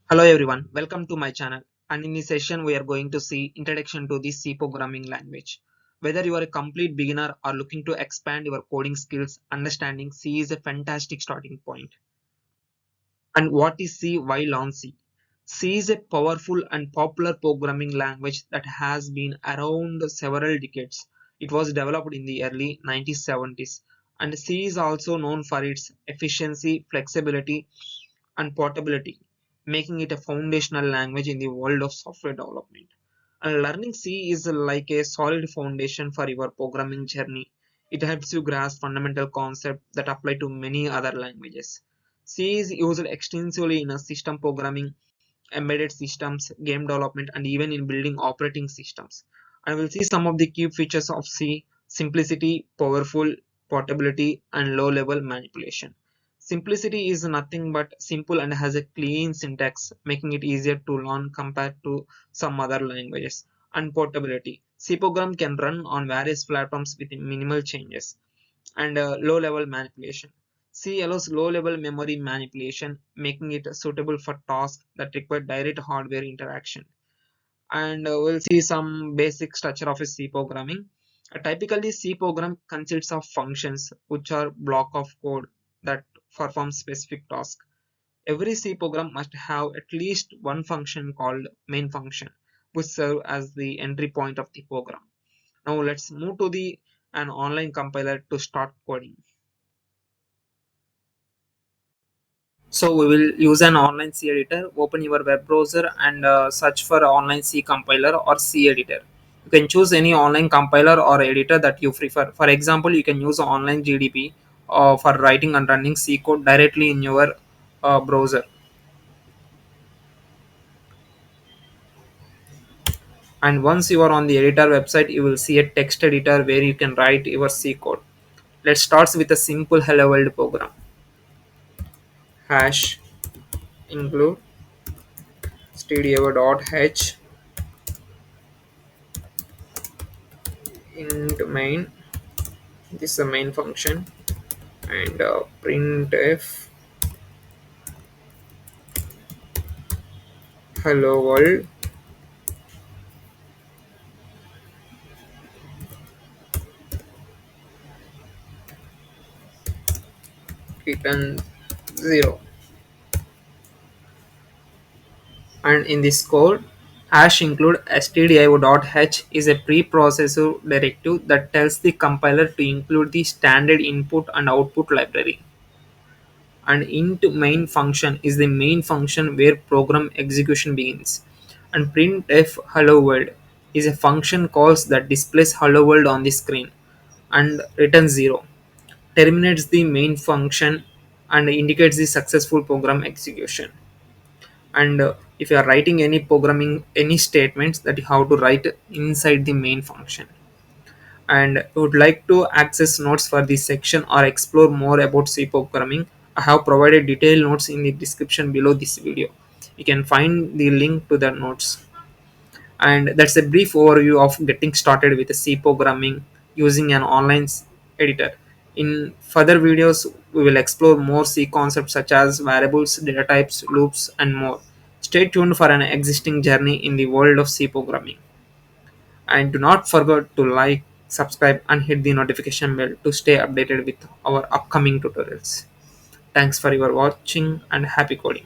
Hello everyone, welcome to my channel, and in this session we are going to see introduction to the C programming language. Whether you are a complete beginner or looking to expand your coding skills, understanding C is a fantastic starting point. And what is C? Why learn C? C is a powerful and popular programming language that has been around several decades. It was developed in the early 1970s, and C is also known for its efficiency, flexibility, and portability, making it a foundational language in the world of software development. And learning C is like a solid foundation for your programming journey. It helps you grasp fundamental concepts that apply to many other languages. C is used extensively in a system programming, embedded systems, game development, and even in building operating systems. I will see some of the key features of C: simplicity, powerful, portability, and low level manipulation. Simplicity is nothing but simple and has a clean syntax, making it easier to learn compared to some other languages. And portability: C program can run on various platforms with minimal changes. And low level manipulation: C allows low level memory manipulation, making it suitable for tasks that require direct hardware interaction. And we'll see some basic structure of a C programming. Typically, C program consists of functions, which are block of code that perform specific task. Every C program must have at least one function called main function, which serve as the entry point of the program. Now let's move to the an online compiler to start coding. So we will use an online C editor. Open your web browser and search for online C compiler or C editor. You can choose any online compiler or editor that you prefer. For example, you can use online GDP for writing and running C code directly in your browser. And once you are on the editor website, you will see a text editor where you can write your C code. Let's start with a simple hello world program. Hash include stdio.h int main. This is the main function. And printf hello world return 0. And in this code, hash include stdio.h is a preprocessor directive that tells the compiler to include the standard input and output library. And int main function is the main function where program execution begins. And printf hello world is a function calls that displays hello world on the screen and returns 0, terminates the main function, and indicates the successful program execution. And if you are writing any programming any statements that you have to write inside the main function. And you would like to access notes for this section or explore more about C programming, I have provided detailed notes in the description below this video. You can find the link to the notes. And that's a brief overview of getting started with C programming using an online editor. In further videos, we will explore more C concepts such as variables, data types, loops, and more. Stay tuned for an existing journey in the world of C programming. And do not forget to like, subscribe, and hit the notification bell to stay updated with our upcoming tutorials. Thanks for your watching and happy coding.